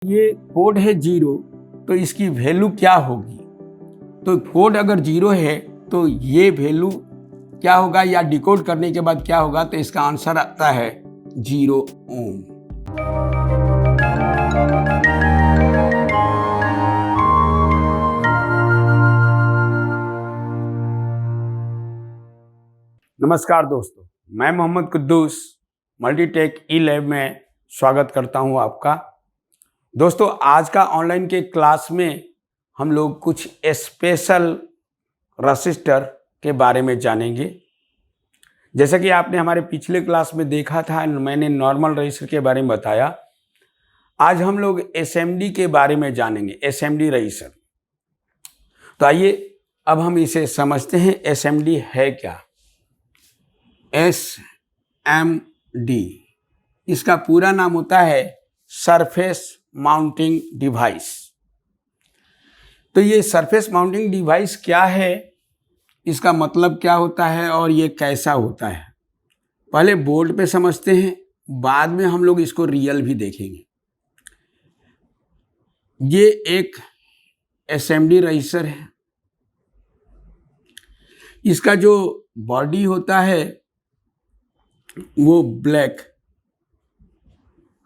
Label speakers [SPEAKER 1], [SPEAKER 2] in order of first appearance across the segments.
[SPEAKER 1] ये कोड है 0 तो इसकी वैल्यू क्या होगी। तो कोड अगर 0 है तो ये वैल्यू क्या होगा या डिकोड करने के बाद क्या होगा, तो इसका आंसर आता है 0 ओम। नमस्कार दोस्तों, मैं मोहम्मद कुद्दूस मल्टीटेक ई लैब में स्वागत करता हूं आपका। दोस्तों, आज का ऑनलाइन के क्लास में हम लोग कुछ स्पेशल रजिस्टर के बारे में जानेंगे। जैसा कि आपने हमारे पिछले क्लास में देखा था, मैंने नॉर्मल रजिस्टर के बारे में बताया। आज हम लोग एसएमडी के बारे में जानेंगे, एसएमडी रजिस्टर। तो आइए अब हम इसे समझते हैं, एसएमडी है क्या। एसएमडी इसका पूरा नाम होता है सरफेस माउंटिंग डिवाइस। तो ये सरफेस माउंटिंग डिवाइस क्या है, इसका मतलब क्या होता है और ये कैसा होता है, पहले बोर्ड पे समझते हैं, बाद में हम लोग इसको रियल भी देखेंगे। ये एक एसएमडी रजिस्टर है। इसका जो बॉडी होता है वो ब्लैक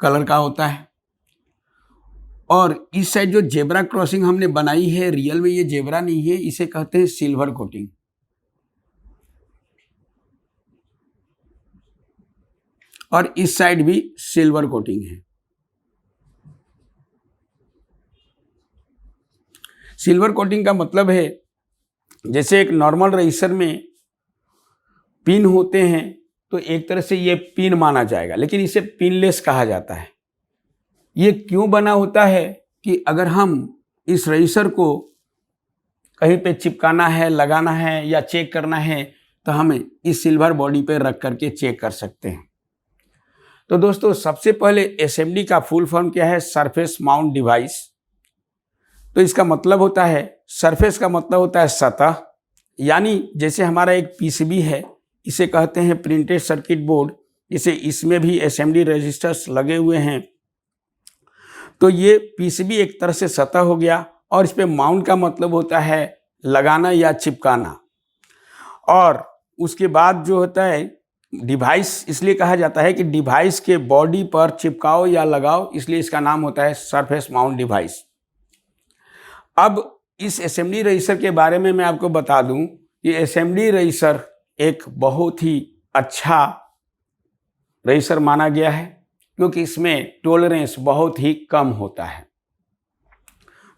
[SPEAKER 1] कलर का होता है, और इस साइड जो जेब्रा क्रॉसिंग हमने बनाई है, रियल में ये जेब्रा नहीं है, इसे कहते हैं सिल्वर कोटिंग। और इस साइड भी सिल्वर कोटिंग है। सिल्वर कोटिंग का मतलब है, जैसे एक नॉर्मल रजिस्टर में पिन होते हैं तो एक तरह से ये पिन माना जाएगा, लेकिन इसे पिनलेस कहा जाता है। ये क्यों बना होता है कि अगर हम इस रजिस्टर को कहीं पे चिपकाना है, लगाना है या चेक करना है, तो हमें इस सिल्वर बॉडी पे रख करके चेक कर सकते हैं। तो दोस्तों, सबसे पहले एसएमडी का फुल फॉर्म क्या है, सरफेस माउंट डिवाइस। तो इसका मतलब होता है, सरफेस का मतलब होता है सतह, यानी जैसे हमारा एक पीसीबी है, इसे कहते हैं प्रिंटेड सर्किट बोर्ड, जैसे इसमें भी एसएमडी रजिस्टर्स लगे हुए हैं। तो ये पीसीबी एक तरह से सतह हो गया, और इस पे माउंट का मतलब होता है लगाना या चिपकाना। और उसके बाद जो होता है डिवाइस, इसलिए कहा जाता है कि डिवाइस के बॉडी पर चिपकाओ या लगाओ, इसलिए इसका नाम होता है सरफेस माउंट डिवाइस। अब इस एसएमडी रजिस्टर के बारे में मैं आपको बता दूं कि एसएमडी रजिस्टर एक बहुत ही अच्छा रजिस्टर माना गया है, क्योंकि इसमें टॉलरेंस बहुत ही कम होता है।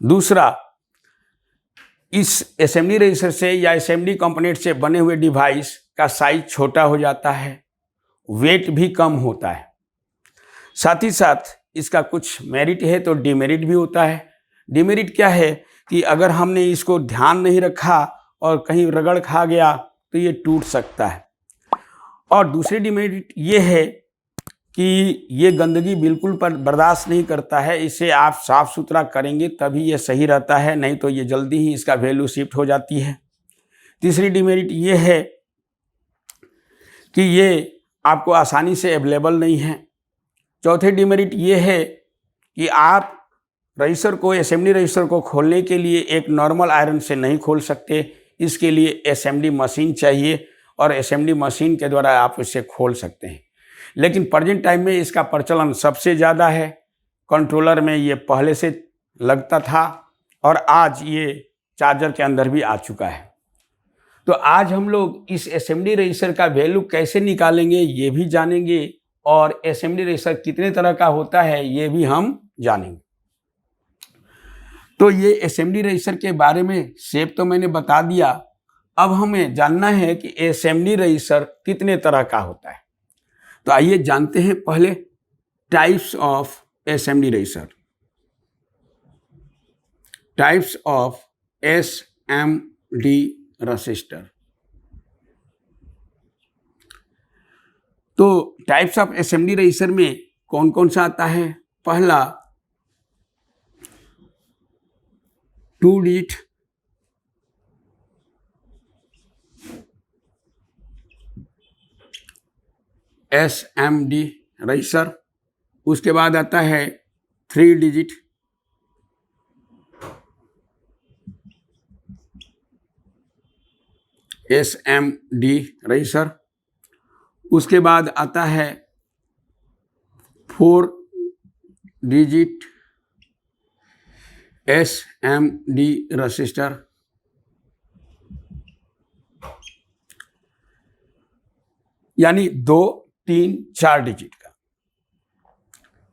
[SPEAKER 1] दूसरा, इस एसएमडी रजिस्टर से या एसएमडी कंपोनेंट से बने हुए डिवाइस का साइज छोटा हो जाता है, वेट भी कम होता है। साथ ही साथ इसका कुछ मेरिट है तो डिमेरिट भी होता है। डिमेरिट क्या है कि अगर हमने इसको ध्यान नहीं रखा और कहीं रगड़ खा गया तो ये टूट सकता है। और दूसरी डिमेरिट ये है कि ये गंदगी बिल्कुल पर बर्दाश्त नहीं करता है। इसे आप साफ सुथरा करेंगे तभी ये सही रहता है, नहीं तो ये जल्दी ही इसका वैल्यू शिफ्ट हो जाती है। तीसरी डिमेरिट ये है कि ये आपको आसानी से अवेलेबल नहीं है। चौथी डिमेरिट ये है कि आप रजिस्टर को, एसएमडी रजिस्टर को खोलने के लिए एक नॉर्मल आयरन से नहीं खोल सकते, इसके लिए एसएमडी मशीन चाहिए, और एसएमडी मशीन के द्वारा आप इसे खोल सकते हैं। लेकिन प्रेजेंट टाइम में इसका प्रचलन सबसे ज़्यादा है। कंट्रोलर में ये पहले से लगता था, और आज ये चार्जर के अंदर भी आ चुका है। तो आज हम लोग इस एसएमडी रजिस्टर का वैल्यू कैसे निकालेंगे ये भी जानेंगे, और एसएमडी रजिस्टर कितने तरह का होता है ये भी हम जानेंगे। तो ये एसएमडी रजिस्टर के बारे में शेप तो मैंने बता दिया। अब हमें जानना है कि एसएमडी रजिस्टर कितने तरह का होता है। तो आइए जानते हैं पहले types of SMD register. Types of SMD register. तो टाइप्स ऑफ एसएमडी रजिस्टर में कौन कौन सा आता है। पहला 2 डिजिट एसएमडी रजिस्टर। उसके बाद आता है 3 डिजिट SMD रजिस्टर। उसके बाद आता है 4 डिजिट SMD रजिस्टर। यानी 2, 3, 4 डिजिट का।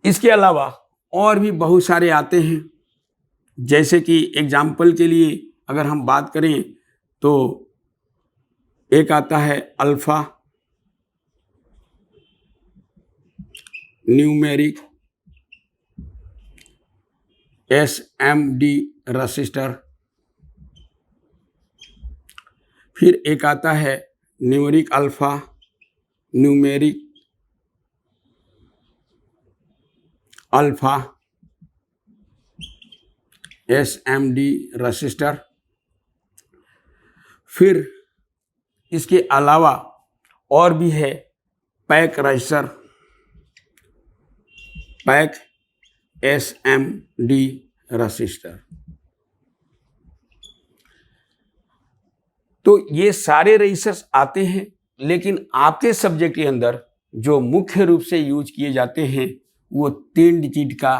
[SPEAKER 1] इसके अलावा और भी बहुत सारे आते हैं, जैसे कि एग्जाम्पल के लिए अगर हम बात करें तो एक आता है अल्फा न्यूमेरिक SMD रजिस्टर। फिर एक आता है numeric alpha numeric alpha SMD register. फिर इसके अलावा और भी है pack register, pack SMD register. तो ये सारे रजिस्टर्स आते हैं, लेकिन आपके सब्जेक्ट के अंदर जो मुख्य रूप से यूज किए जाते हैं वो 3 डिजिट का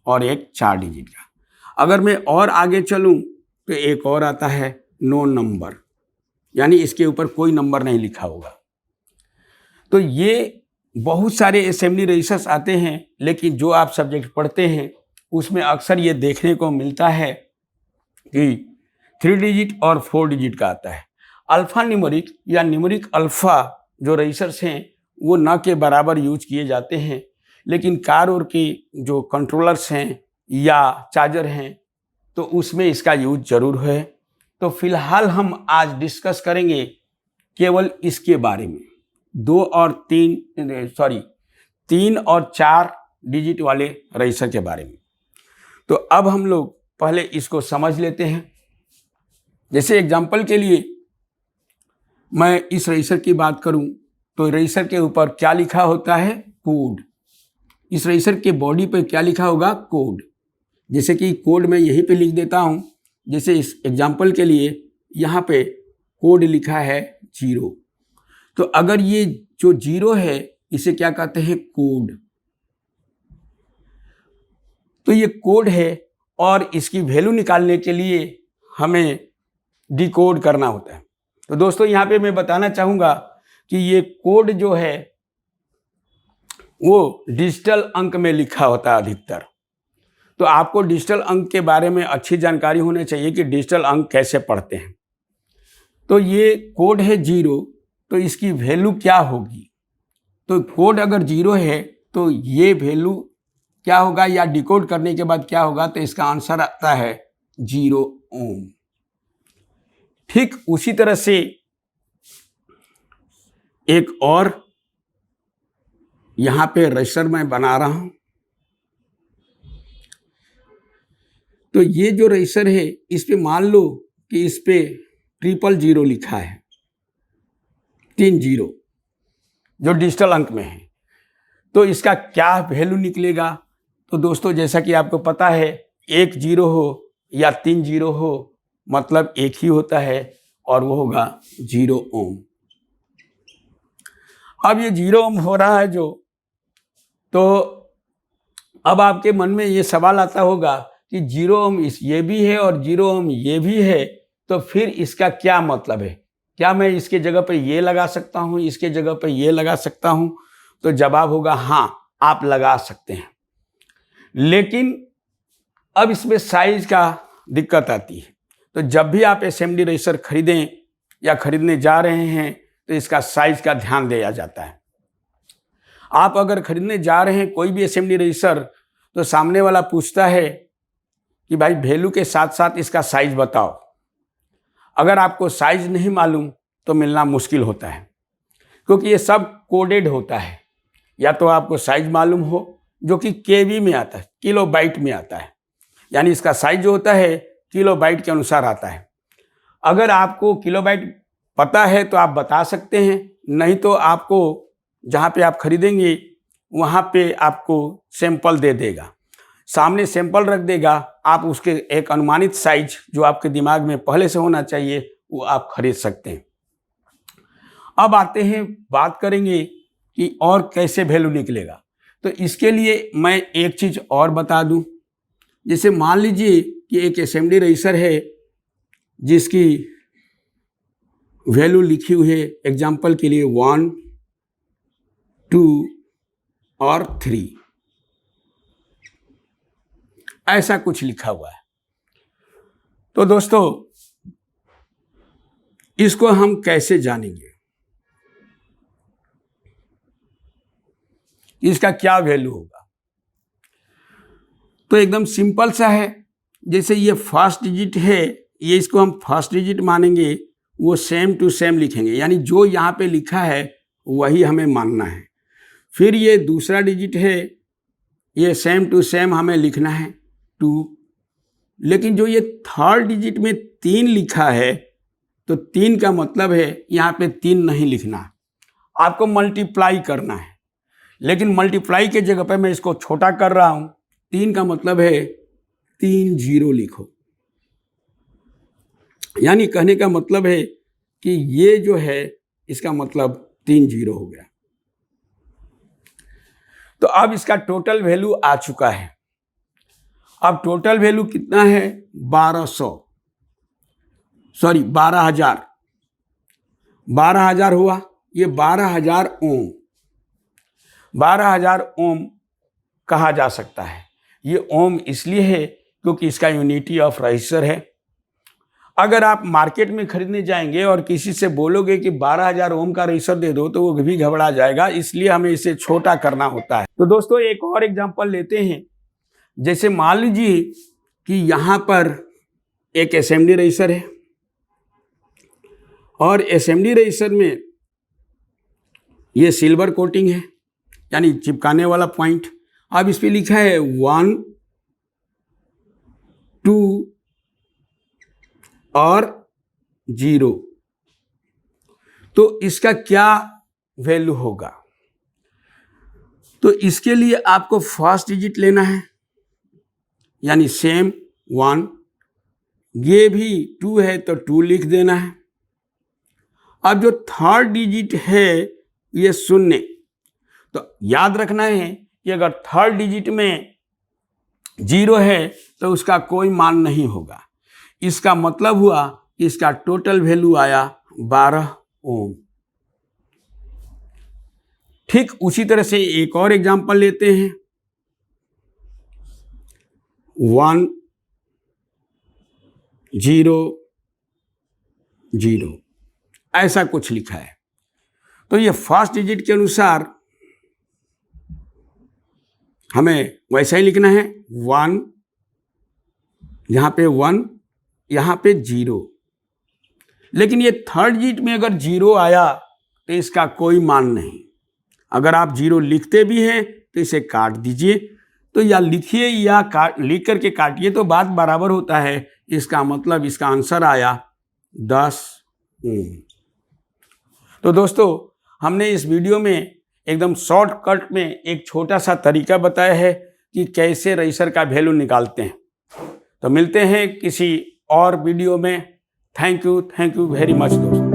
[SPEAKER 1] और एक 4 डिजिट का। अगर मैं और आगे चलूं तो एक और आता है नो नंबर, यानी इसके ऊपर कोई नंबर नहीं लिखा होगा। तो ये बहुत सारे असेंबली रजिस्टर्स आते हैं, लेकिन जो आप सब्जेक्ट पढ़ते हैं उसमें अक्सर ये देखने को मिलता है कि 3 डिजिट और 4 डिजिट का आता है। अल्फा न्यूमेरिक या न्यूमेरिक अल्फा जो रजिस्टर्स हैं वो न के बराबर यूज किए जाते हैं, लेकिन कार और के जो कंट्रोलर्स हैं या चार्जर हैं तो उसमें इसका यूज जरूर है। तो फिलहाल हम आज डिस्कस करेंगे केवल इसके बारे में, 3 और 4 डिजिट वाले रजिस्टर के बारे में। तो अब हम लोग पहले इसको समझ लेते हैं। जैसे एग्जांपल के लिए मैं इस रजिस्टर की बात करूं तो रजिस्टर के ऊपर क्या लिखा होता है? कोड। इस रजिस्टर के बॉडी पे क्या लिखा होगा? कोड। जैसे कि कोड मैं यहीं पे लिख देता हूं, जैसे इस एग्जांपल के लिए यहाँ पे कोड लिखा है 0। तो अगर ये जो 0 है इसे क्या कहते हैं? कोड। तो ये कोड है और इसकी वैल्यू निकालने के लिए हमें डिकोड करना होता है। तो दोस्तों यहाँ पे मैं बताना चाहूँगा कि ये कोड जो है वो डिजिटल अंक में लिखा होता है अधिकतर। तो आपको डिजिटल अंक के बारे में अच्छी जानकारी होनी चाहिए कि डिजिटल अंक कैसे पढ़ते हैं। तो ये कोड है 0, तो इसकी वैल्यू क्या होगी? तो कोड अगर 0 है तो ये वैल्यू क्या होगा, या डिकोड करने के बाद क्या होगा? तो इसका आंसर आता है 0 ओम। ठीक उसी तरह से एक और यहां पे रजिस्टर मैं बना रहा हूं। तो ये जो रजिस्टर है इस पे मान लो कि इस पे 000 लिखा है, 3 0 जो डिजिटल अंक में है। तो इसका क्या वैल्यू निकलेगा? तो दोस्तों जैसा कि आपको पता है 1 0 हो या 3 0 हो मतलब एक ही होता है और वो होगा 0 ओम। अब ये 0 ओम हो रहा है जो, तो अब आपके मन में ये सवाल आता होगा कि 0 ओम ये भी है और 0 ओम ये भी है, तो फिर इसका क्या मतलब है? क्या मैं इसके जगह पे ये लगा सकता हूँ, इसके जगह पे ये लगा सकता हूँ? तो जवाब होगा हाँ, आप लगा सकते हैं। लेकिन अब इसमें साइज का दिक्कत आती है। तो जब भी आप असेंबली रजिस्टर खरीदें या खरीदने जा रहे हैं तो इसका साइज का ध्यान दिया जाता है। आप अगर खरीदने जा रहे हैं कोई भी असेंबली रजिस्टर तो सामने वाला पूछता है कि भाई वैल्यू के साथ साथ इसका साइज बताओ। अगर आपको साइज नहीं मालूम तो मिलना मुश्किल होता है, क्योंकि ये सब कोडेड होता है। या तो आपको साइज मालूम हो जो कि केबी में आता है, किलोबाइट में आता है, यानी इसका साइज जो होता है किलोबाइट के अनुसार आता है। अगर आपको किलोबाइट पता है तो आप बता सकते हैं, नहीं तो आपको जहाँ पे आप खरीदेंगे वहाँ पे आपको सैंपल दे देगा, सामने सैंपल रख देगा। आप उसके एक अनुमानित साइज जो आपके दिमाग में पहले से होना चाहिए वो आप खरीद सकते हैं। अब आते हैं, बात करेंगे कि और कैसे वैल्यू निकलेगा। तो इसके लिए मैं एक चीज़ और बता दूं, जैसे मान लीजिए कि एक एसएमडी रजिस्टर है जिसकी वैल्यू लिखी हुई है एग्जाम्पल के लिए 1, 2 और 3, ऐसा कुछ लिखा हुआ है। तो दोस्तों इसको हम कैसे जानेंगे, इसका क्या वैल्यू होगा? तो एकदम सिंपल सा है। जैसे ये फर्स्ट डिजिट है, ये इसको हम फर्स्ट डिजिट मानेंगे, वो सेम टू सेम लिखेंगे, यानी जो यहाँ पे लिखा है वही हमें मानना है। फिर ये दूसरा डिजिट है, ये सेम टू सेम हमें लिखना है 2। लेकिन जो ये थर्ड डिजिट में 3 लिखा है, तो 3 का मतलब है यहाँ पे 3 नहीं लिखना, आपको मल्टीप्लाई करना है। लेकिन मल्टीप्लाई के जगह पे मैं इसको छोटा कर रहा हूँ, 3 का मतलब है 3 0 लिखो। यानी कहने का मतलब है कि ये जो है इसका मतलब 3 0 हो गया। तो अब इसका टोटल वैल्यू आ चुका है। अब टोटल वैल्यू कितना है? 12,000 हुआ। ये 12,000 ओम, 12,000 ओम कहा जा सकता है। ये ओम इसलिए है क्योंकि इसका यूनिटी ऑफ रजिस्टर है। अगर आप मार्केट में खरीदने जाएंगे और किसी से बोलोगे कि 12,000 ओम का रजिस्टर दे दो, तो वो भी घबरा जाएगा, इसलिए हमें इसे छोटा करना होता है। तो दोस्तों एक और एग्जांपल लेते हैं। जैसे मान लीजिए कि यहाँ पर एक एसएमडी रजिस्टर है और एसएमडी रजिस्टर में ये सिल्वर कोटिंग है, यानी चिपकाने वाला पॉइंट। अब इस पे लिखा है 1, 2 और 0। तो इसका क्या वैल्यू होगा? तो इसके लिए आपको फर्स्ट डिजिट लेना है, यानी सेम 1, ये भी 2 है तो 2 लिख देना है। अब जो थर्ड डिजिट है ये 0, तो याद रखना है कि अगर थर्ड डिजिट में 0 है तो उसका कोई मान नहीं होगा। इसका मतलब हुआ इसका टोटल वैल्यू आया 12 ओम। ठीक उसी तरह से एक और एग्जांपल लेते हैं। 1 0 0 ऐसा कुछ लिखा है। तो ये फर्स्ट डिजिट के अनुसार हमें वैसा ही लिखना है। 1, यहाँ पे 1, यहाँ पे 0। लेकिन ये थर्ड डिजिट में अगर 0 आया तो इसका कोई मान नहीं। अगर आप 0 लिखते भी हैं तो इसे काट दीजिए। तो या लिखिए या लिख करके काटिए तो बात बराबर होता है। इसका मतलब इसका आंसर आया 10 ओम। तो दोस्तों हमने इस वीडियो में एकदम शॉर्टकट में एक छोटा सा तरीका बताया है कि कैसे रजिस्टर का वैल्यू निकालते हैं। तो मिलते हैं किसी और वीडियो में। थैंक यू वेरी मच दोस्तों।